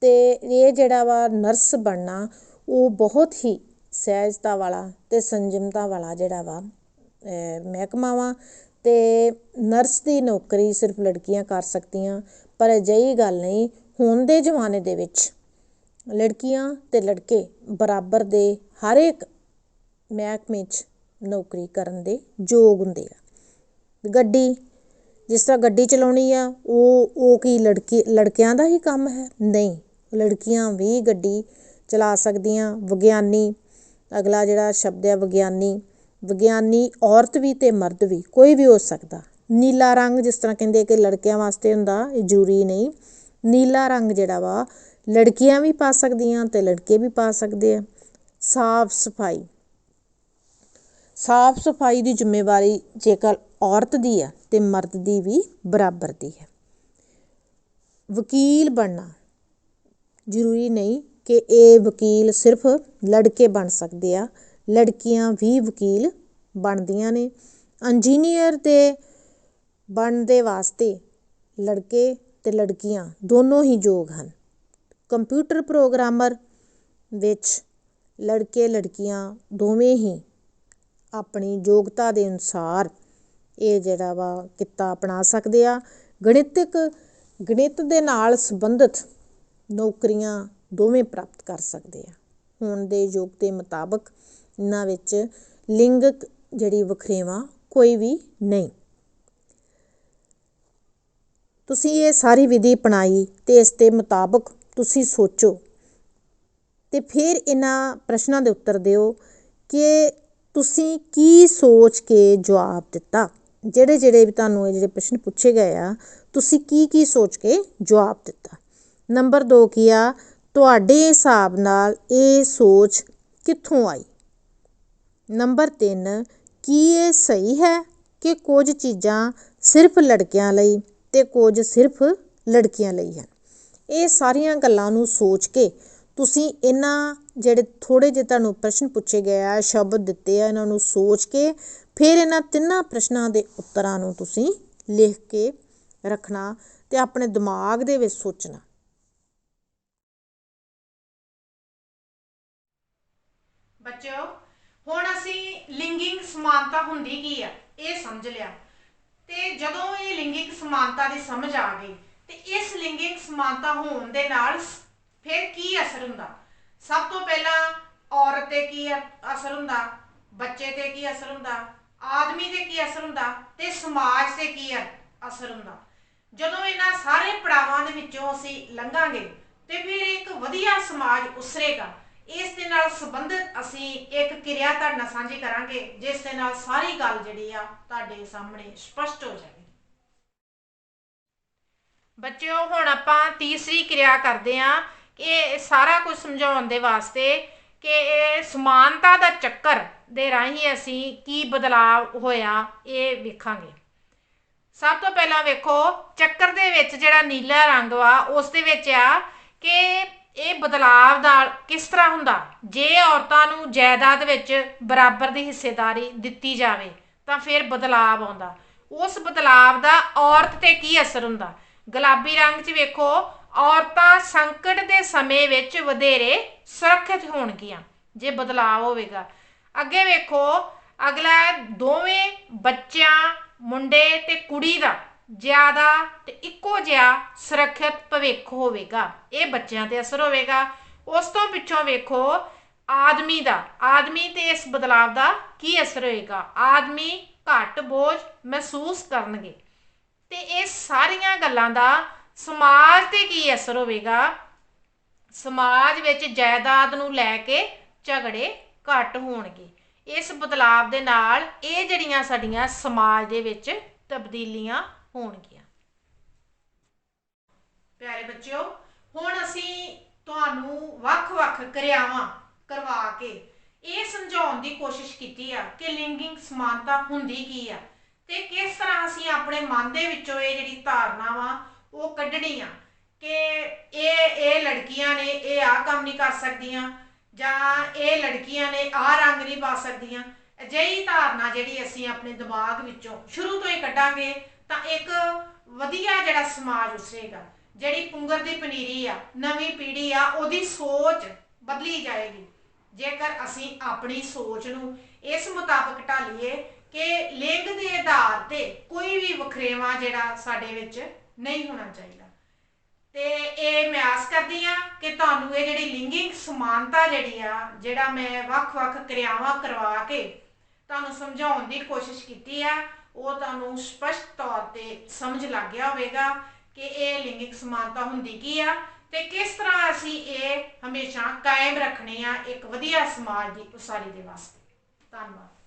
ਤੇ ਇਹ ਜਿਹੜਾ ਵਾ ਨਰਸ ਬਣਨਾ ਉਹ ਬਹੁਤ ਹੀ ਸਹਿਜਤਾ ਵਾਲਾ ਤੇ ਸੰਜਮਤਾ ਵਾਲਾ ਜਿਹੜਾ ਵਾ ਮਹਿਕਮਾ ਵਾ ਅਤੇ ਨਰਸ ਦੀ ਨੌਕਰੀ ਸਿਰਫ ਲੜਕੀਆਂ ਕਰ ਸਕਦੀਆਂ, ਪਰ ਅਜਿਹੀ ਗੱਲ ਨਹੀਂ। ਹੁਣ ਦੇ ਜ਼ਮਾਨੇ ਦੇ ਵਿੱਚ ਲੜਕੀਆਂ ਅਤੇ ਲੜਕੇ ਬਰਾਬਰ ਦੇ ਹਰ ਇੱਕ ਮਹਿਕਮੇ 'ਚ ਨੌਕਰੀ ਕਰਨ ਦੇ ਯੋਗ ਹੁੰਦੇ ਆ। ਗੱਡੀ, ਜਿਸ ਤਰ੍ਹਾਂ ਗੱਡੀ ਚਲਾਉਣੀ ਆ, ਉਹ ਕੀ ਲੜਕਿਆਂ ਦਾ ਹੀ ਕੰਮ ਹੈ? ਨਹੀਂ, ਲੜਕੀਆਂ ਵੀ ਗੱਡੀ ਚਲਾ ਸਕਦੀਆਂ। ਵਿਗਿਆਨੀ, ਅਗਲਾ ਜਿਹੜਾ ਸ਼ਬਦ ਹੈ ਵਿਗਿਆਨੀ ਔਰਤ ਵੀ ਅਤੇ ਮਰਦ ਵੀ, ਕੋਈ ਵੀ ਹੋ ਸਕਦਾ। ਨੀਲਾ ਰੰਗ, ਜਿਸ ਤਰ੍ਹਾਂ ਕਹਿੰਦੇ ਕਿ ਲੜਕਿਆਂ ਵਾਸਤੇ ਹੁੰਦਾ, ਇਹ ਜ਼ਰੂਰੀ ਨਹੀਂ। ਨੀਲਾ ਰੰਗ ਜਿਹੜਾ ਵਾ ਲੜਕੀਆਂ ਵੀ ਪਾ ਸਕਦੀਆਂ ਅਤੇ ਲੜਕੇ ਵੀ ਪਾ ਸਕਦੇ ਆ। ਸਾਫ ਸਫਾਈ ਦੀ ਜ਼ਿੰਮੇਵਾਰੀ ਜੇਕਰ ਔਰਤ ਦੀ ਆ ਅਤੇ ਮਰਦ ਦੀ ਵੀ ਬਰਾਬਰ ਦੀ ਹੈ। ਵਕੀਲ ਬਣਨਾ ਜ਼ਰੂਰੀ ਨਹੀਂ ਕਿ ਇਹ ਵਕੀਲ ਸਿਰਫ ਲੜਕੇ ਬਣ ਸਕਦੇ ਆ, ਲੜਕੀਆਂ ਵੀ ਵਕੀਲ ਬਣਦੀਆਂ ਨੇ। ਇੰਜੀਨੀਅਰ ਦੇ ਬਣਨ ਦੇ ਵਾਸਤੇ ਲੜਕੇ ਅਤੇ ਲੜਕੀਆਂ ਦੋਨੋਂ ਹੀ ਯੋਗ ਹਨ। ਕੰਪਿਊਟਰ ਪ੍ਰੋਗਰਾਮਰ ਵਿੱਚ ਲੜਕੇ ਲੜਕੀਆਂ ਦੋਵੇਂ ਹੀ ਆਪਣੀ ਯੋਗਤਾ ਦੇ ਅਨੁਸਾਰ ਇਹ ਜਿਹੜਾ ਵਾ ਕਿੱਤਾ ਅਪਣਾ ਸਕਦੇ ਆ। ਗਣਿਤ ਦੇ ਨਾਲ ਸੰਬੰਧਿਤ ਨੌਕਰੀਆਂ ਦੋਵੇਂ ਪ੍ਰਾਪਤ ਕਰ ਸਕਦੇ ਆ। ਹੁਣ ਦੇ ਯੁੱਗ ਦੇ ਮੁਤਾਬਕ ਇਹਨਾਂ ਵਿੱਚ ਲਿੰਗਕ ਜਿਹੜੀ ਵਖਰੇਵਾਂ ਕੋਈ ਵੀ ਨਹੀਂ। ਤੁਸੀਂ ਇਹ ਸਾਰੀ ਵਿਧੀ ਅਪਣਾਈ ਅਤੇ ਇਸ ਦੇ ਮੁਤਾਬਕ ਤੁਸੀਂ ਸੋਚੋ ਅਤੇ ਫਿਰ ਇਹਨਾਂ ਪ੍ਰਸ਼ਨਾਂ ਦੇ ਉੱਤਰ ਦਿਓ ਕਿ ਤੁਸੀਂ ਕੀ ਸੋਚ ਕੇ ਜਵਾਬ ਦਿੱਤਾ। ਜਿਹੜੇ ਵੀ ਤੁਹਾਨੂੰ ਇਹ ਜਿਹੜੇ ਪ੍ਰਸ਼ਨ ਪੁੱਛੇ ਗਏ ਆ, ਤੁਸੀਂ ਕੀ ਸੋਚ ਕੇ ਜਵਾਬ ਦਿੱਤਾ। ਨੰਬਰ 2 ਕੀ ਆ? ਤੁਹਾਡੇ ਹਿਸਾਬ ਨਾਲ ਇਹ ਸੋਚ ਕਿੱਥੋਂ ਆਈ। ਨੰਬਰ 3, ਕੀ ਇਹ ਸਹੀ ਹੈ ਕਿ ਕੁਝ ਚੀਜ਼ਾਂ ਸਿਰਫ ਲੜਕਿਆਂ ਲਈ ਅਤੇ ਕੁਝ ਸਿਰਫ ਲੜਕੀਆਂ ਲਈ ਹਨ। ਇਹ ਸਾਰੀਆਂ ਗੱਲਾਂ ਨੂੰ ਸੋਚ ਕੇ ਤੁਸੀਂ ਇਹਨਾਂ ਜਿਹੜੇ ਥੋੜ੍ਹੇ ਜਿਹੇ ਤੁਹਾਨੂੰ ਪ੍ਰਸ਼ਨ ਪੁੱਛੇ ਗਏ ਆ, ਸ਼ਬਦ ਦਿੱਤੇ ਆ, ਇਹਨਾਂ ਨੂੰ ਸੋਚ ਕੇ ਫਿਰ ਇਹਨਾਂ ਤਿੰਨਾਂ ਪ੍ਰਸ਼ਨਾਂ ਦੇ ਉੱਤਰਾਂ ਨੂੰ ਤੁਸੀਂ ਲਿਖ ਕੇ ਰੱਖਣਾ ਅਤੇ ਆਪਣੇ ਦਿਮਾਗ ਦੇ ਵਿੱਚ ਸੋਚਣਾ। ਬੱਚਿਓ, ਹੁਣ ਅਸੀਂ ਲਿੰਗਿਕ ਸਮਾਨਤਾ ਹੁੰਦੀ ਕੀ ਆ ਇਹ ਸਮਝ ਲਿਆ, ਤੇ ਜਦੋਂ ਇਹ ਲਿੰਗਿਕ ਸਮਾਨਤਾ ਦੀ ਸਮਝ ਆ ਗਈ ਤੇ ਇਸ ਲਿੰਗਿਕ ਸਮਾਨਤਾ ਹੋਣ ਦੇ ਨਾਲ ਫਿਰ ਕੀ ਅਸਰ ਹੁੰਦਾ। ਸਭ ਤੋਂ ਪਹਿਲਾਂ ਔਰਤ ਤੇ ਕੀ ਅਸਰ ਹੁੰਦਾ, ਬੱਚੇ ਤੇ ਕੀ ਅਸਰ ਹੁੰਦਾ, ਆਦਮੀ ਤੇ ਕੀ ਅਸਰ ਹੁੰਦਾ ਤੇ ਸਮਾਜ ਤੇ ਕੀ ਅਸਰ ਹੁੰਦਾ। ਜਦੋਂ ਇਹਨਾਂ ਸਾਰੇ ਪੜਾਵਾਂ ਦੇ ਵਿੱਚੋਂ ਅਸੀਂ ਲੰਘਾਂਗੇ ਤੇ ਫਿਰ ਇੱਕ ਵਧੀਆ ਸਮਾਜ ਉਸਰੇਗਾ। ਇਸ ਦੇ ਨਾਲ ਸੰਬੰਧਿਤ ਅਸੀਂ ਇੱਕ ਕਿਰਿਆ ਤੁਹਾਡੇ ਨਾਲ ਸਾਂਝੀ ਕਰਾਂਗੇ, ਜਿਸ ਦੇ ਨਾਲ ਸਾਰੀ ਗੱਲ ਜਿਹੜੀ ਆ ਤੁਹਾਡੇ ਸਾਹਮਣੇ ਸਪਸ਼ਟ ਹੋ ਜਾਏਗੀ। ਬੱਚਿਓ, ਹੁਣ ਆਪਾਂ ਤੀਸਰੀ ਕਿਰਿਆ ਕਰਦੇ ਹਾਂ ਕਿ ਇਹ ਸਾਰਾ ਕੁਝ ਸਮਝਾਉਣ ਦੇ ਵਾਸਤੇ ਕਿ ਇਹ ਸਮਾਨਤਾ ਦਾ ਚੱਕਰ ਦੇ ਰਾਹੀਂ ਅਸੀਂ ਕੀ ਬਦਲਾਵ ਹੋਇਆ ਇਹ ਵੇਖਾਂਗੇ। ਸਭ ਤੋਂ ਪਹਿਲਾਂ ਵੇਖੋ, ਚੱਕਰ ਦੇ ਵਿੱਚ ਜਿਹੜਾ ਨੀਲਾ ਰੰਗ ਵਾ ਉਸ ਦੇ ਵਿੱਚ ਆ ਕਿ ਇਹ ਬਦਲਾਵ ਦਾ ਕਿਸ ਤਰ੍ਹਾਂ ਹੁੰਦਾ। ਜੇ ਔਰਤਾਂ ਨੂੰ ਜਾਇਦਾਦ ਵਿੱਚ ਬਰਾਬਰ ਦੀ ਹਿੱਸੇਦਾਰੀ ਦਿੱਤੀ ਜਾਵੇ ਤਾਂ ਫਿਰ ਬਦਲਾਵ ਆਉਂਦਾ। ਉਸ ਬਦਲਾਵ ਦਾ ਔਰਤ ਤੇ ਕੀ ਅਸਰ ਹੁੰਦਾ। ਗੁਲਾਬੀ ਰੰਗ 'ਚ ਵੇਖੋ, ਔਰਤਾਂ ਸੰਕਟ ਦੇ ਸਮੇਂ ਵਿੱਚ ਵਧੇਰੇ ਸੁਰੱਖਿਅਤ ਹੋਣਗੀਆਂ ਜੇ ਬਦਲਾਵ ਹੋਵੇਗਾ। ਅੱਗੇ ਵੇਖੋ, ਅਗਲਾ ਦੋਵੇਂ ਬੱਚਿਆਂ, ਮੁੰਡੇ ਤੇ ਕੁੜੀ ਦਾ ਜ਼ਿਆਦਾ ਤੇ ਇੱਕੋ ਜਿਹਾ ਸੁਰੱਖਿਅਤ ਭਵਿੱਖ ਹੋਵੇਗਾ। ਇਹ ਬੱਚਿਆਂ ਤੇ ਅਸਰ ਹੋਵੇਗਾ। ਉਸ ਤੋਂ ਪਿੱਛੋਂ ਵੇਖੋ ਆਦਮੀ ਤੇ ਇਸ ਬਦਲਾਵ ਦਾ ਕੀ ਅਸਰ ਹੋਏਗਾ। ਆਦਮੀ ਘੱਟ ਬੋਝ ਮਹਿਸੂਸ ਕਰਨਗੇ ਤੇ ਇਹ ਸਾਰੀਆਂ ਗੱਲਾਂ ਦਾ ਸਮਾਜ ਤੇ ਕੀ ਅਸਰ ਹੋਵੇਗਾ। ਸਮਾਜ ਵਿੱਚ ਜਾਇਦਾਦ ਨੂੰ ਲੈ ਕੇ ਝਗੜੇ ਘੱਟ ਹੋਣਗੇ। ਇਸ ਬਦਲਾਵ ਦੇ ਨਾਲ ਇਹ ਜਿਹੜੀਆਂ ਸਾਡੀਆਂ ਸਮਾਜ ਦੇ ਵਿੱਚ ਤਬਦੀਲੀਆਂ ਹੋਣਗੀਆਂ। ਪਿਆਰੇ ਬੱਚਿਓ, ਹੁਣ ਅਸੀਂ ਤੁਹਾਨੂੰ ਵੱਖ-ਵੱਖ ਕਿਰਿਆਵਾਂ ਕਰਵਾ ਕੇ ਇਹ ਸਮਝਾਉਣ ਦੀ ਕੋਸ਼ਿਸ਼ ਕੀਤੀ ਆ ਕਿ ਲਿੰਗਿਕ ਸਮਾਨਤਾ ਹੁੰਦੀ ਕੀ ਆ ਤੇ ਕਿਸ ਤਰ੍ਹਾਂ ਅਸੀਂ ਆਪਣੇ ਮਨ ਦੇ ਵਿੱਚੋਂ ਇਹ ਜਿਹੜੀ ਧਾਰਨਾ ਵਾ ਉਹ ਕੱਢਣੀ ਆ ਕਿ ਇਹ ਲੜਕੀਆਂ ਨੇ ਇਹ ਆਹ ਕੰਮ ਨਹੀਂ ਕਰ ਸਕਦੀਆਂ ਜਾਂ ਇਹ ਲੜਕੀਆਂ ਨੇ ਆਹ ਰੰਗ ਨਹੀਂ ਪਾ ਸਕਦੀਆਂ। ਅਜਿਹੀ ਧਾਰਨਾ ਜਿਹੜੀ ਅਸੀਂ ਆਪਣੇ ਦਿਮਾਗ ਵਿੱਚੋਂ ਸ਼ੁਰੂ ਤੋਂ ਹੀ ਕੱਢਾਂਗੇ ਤਾਂ ਇੱਕ ਵਧੀਆ ਜਿਹੜਾ ਸਮਾਜ ਉਸਰੇਗਾ। ਜਿਹੜੀ ਪੁੰਗਰ ਦੀ ਪਨੀਰੀ ਆ, ਨਵੀਂ ਪੀੜ੍ਹੀ ਆ, ਉਹਦੀ ਸੋਚ ਬਦਲੀ ਜਾਏਗੀ ਜੇਕਰ ਅਸੀਂ ਆਪਣੀ ਸੋਚ ਨੂੰ ਇਸ ਮੁਤਾਬਕ ਢਾਲੀਏ ਕਿ ਲਿੰਗ ਦੇ ਆਧਾਰ ਤੇ ਕੋਈ ਵੀ ਵਖਰੇਵਾਂ ਜਿਹੜਾ ਸਾਡੇ ਵਿੱਚ ਨਹੀਂ ਹੋਣਾ ਚਾਹੀਦਾ। ਤੇ ਇਹ ਮੈਂ ਆਸ ਕਰਦੀ ਆ ਕਿ ਤੁਹਾਨੂੰ ਇਹ ਜਿਹੜੀ ਲਿੰਗਿਕ ਸਮਾਨਤਾ ਜਿਹੜੀ ਆ, ਜਿਹੜਾ ਮੈਂ ਵੱਖ-ਵੱਖ ਕਿਰਿਆਵਾਂ ਕਰਵਾ ਕੇ ਤੁਹਾਨੂੰ ਸਮਝਾਉਣ ਦੀ ਕੋਸ਼ਿਸ਼ ਕੀਤੀ ਆ, ਉਹ ਤੁਹਾਨੂੰ ਸਪਸ਼ਟ ਤੌਰ ਤੇ ਸਮਝ ਲੱਗ ਗਿਆ ਹੋਵੇਗਾ ਕਿ ਇਹ ਲਿੰਗਿਕ ਸਮਾਨਤਾ ਹੁੰਦੀ ਕੀ ਆ ਤੇ ਕਿਸ ਤਰ੍ਹਾਂ ਅਸੀਂ ਇਹ ਹਮੇਸ਼ਾ ਕਾਇਮ ਰੱਖਣੀ ਆ ਇੱਕ ਵਧੀਆ ਸਮਾਜ ਦੀ ਉਸਾਰੀ ਦੇ ਵਾਸਤੇ। ਧੰਨਵਾਦ।